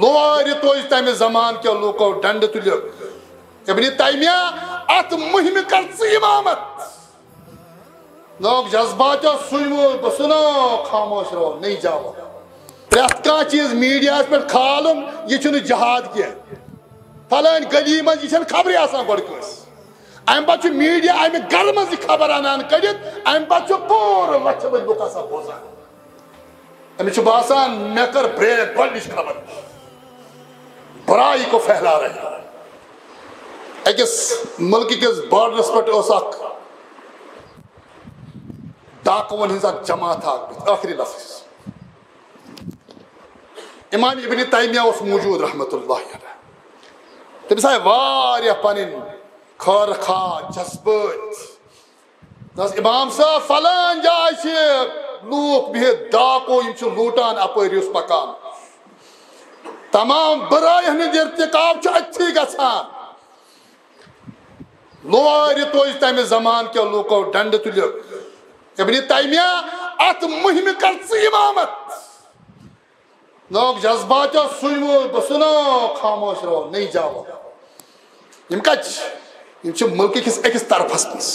لوار توج تمہ زمان کے لوکو ڈنڈ تل ابن تیمیہ ات مہم کر امامت لوگ جذبات سنو بسنو خاموش رہو نہیں جاؤ پریت کان چیز میڈیا پہ کھالن یہ چھن جہاد کی فلان گلی من یہ خبر آسان گۄڈٕ کٲنٛسہِ امہ پتہٕ میڈیا امہ گھرٕ منٛز یہِ خبر انان کٔڑِتھ امہ پتہٕ پوٗرٕ لچھِ بٔدۍ لُکھ آسان بوزان أمِس چھُ باسان مےٚ کٔر بریک گۄڈنِچ خبر برائی کو پھیلا رہے أکِس ملکہٕ کِس بارڈرس پٮ۪ٹھ ٲس اکھ ڈاکوَن ہٕنٛز اکھ جماعت اکھ ٲخری لفظ امام ابن تیمیہ اوس موجود رحمۃ اللہ علیہ تٔمِس آیہِ واریاہ پنٕنۍ خٲر خواہ جذبٲتۍ امام صٲب فلان جایہِ چھِ لوٗکھ بِہِتھ ڈاکو یِم چھِ لوٗٹان اپٲرۍ یُس پکان تمام برٲے ہٕنٛدۍ ارتکاب چھُ أتھی گژھان لوارِ توج تمہِ زمان کے لوٗکو ڈنڈٕ تُلِکھ ابن تیمیہ ات مہم کر ژٕ امامت لوگ جذبات سنو بسنو خاموش رہو نہیں جاؤ یم کچ یم چھ ملک کس اکس طرفس مس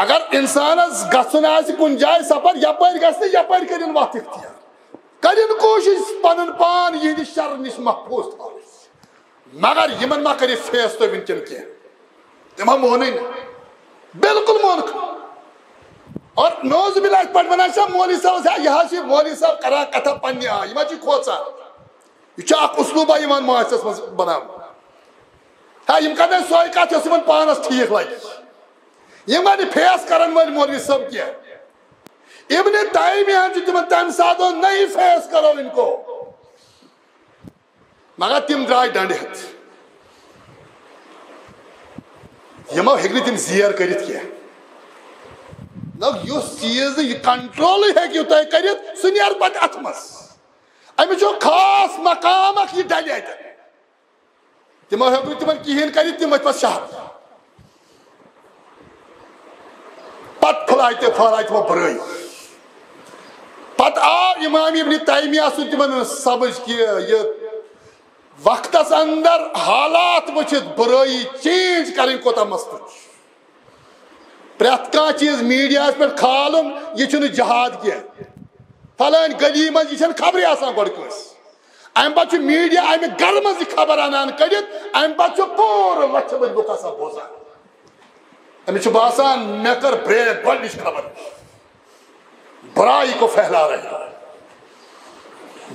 اگر انسانس گژھن آسہِ کُنہِ جایہِ سفر یپٲرۍ گژھِ یپٲرۍ کٔرِن وتھ اختیار کٔرِن کوٗشش پنُن پان یِہنٛدِ شر نِش محفوظ تھاونٕچ مگر یمن ما کٔرِو فیس تُہۍ وٕنکٮ۪ن کینٛہہ تِمو مونُے نہٕ بالکل مونُکھ اور نوز باللہ پٹ ونان مولوی صاحب یہ مولوی صاحب کران کتھا پننہِ آیہِ یہِ ما چھُ کھوژان یہ چھُ اکھ اسلوٗبا یِوان معاشرس منٛز بناونہٕ یِم کرن سۄے کتھ یۄس یِمن پانس ٹھیٖک لگہِ یِم ما نہٕ فیس کرن وٲلۍ مولوی صاحب کینٛہہ ابن تیمیہ چھُ تِمن تمہِ ساتہٕ نہیں فیس کرو ان کو مگر تِم درٛاے ڈنڈٕ ہٮ۪تھ یِمو ہیٚکہِ نہٕ تِم زیر کٔرِتھ کینٛہہ یُس چیٖز یہِ کنٹرول ہیٚکِو تُہۍ کٔرِتھ سُہ نیرِ پتہٕ اتھ منٛز أمِس چھُ خاص مقام اکھ یہِ ڈلہِ اتٮ۪ن تِمو ہیوٚک نہٕ تِمن کِہیٖنۍ کٔرِتھ تِم ؤتھۍ پتہٕ شہر پتہٕ پھٔہلایہِ تِمو برٲے پتہٕ آو امام ابن تیمیہ سُنٛد تِمن سمجھ کہِ یہِ وقتس اندر حالات وٕچھِتھ برٲیی چینج کرٕنۍ کوتاہ مسلہٕ چھُ پریت کان چیز میڈیا پہ کھالن یہ چھُنہٕ جہاد کینٛہہ فلان گلی من یہ خبر آسان گۄڈٕ کٲنٛسہِ امہ پتہٕ میڈیا امہ گھرٕ منٛز یہِ خبر انان کٔڑِتھ امہ پتہٕ پوٗرٕ لچھِ بٔدۍ لُکھ آسان بوزان أمِس چھُ باسان مےٚ کٔر بریک گۄڈنِچ خبر برائی کو پھیلا رہے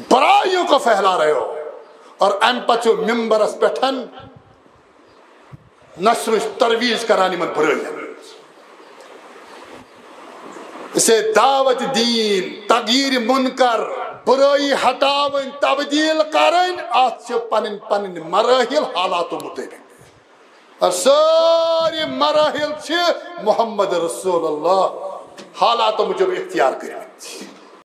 برائیوں کو پھیلا رہے ہو اور امہ پتہٕ چھُ ممبرس پٮ۪ٹھ نشرٕچ ترویج کران یِمن برٲین اسے دعوت دین تغییر منکر برائی ہٹاون تبدیل کرن ات چھ پنن پنن مراحل حالات مطابق اور ساری مراحل چھ محمد رسول اللہ حالات مجھے اختیار کریں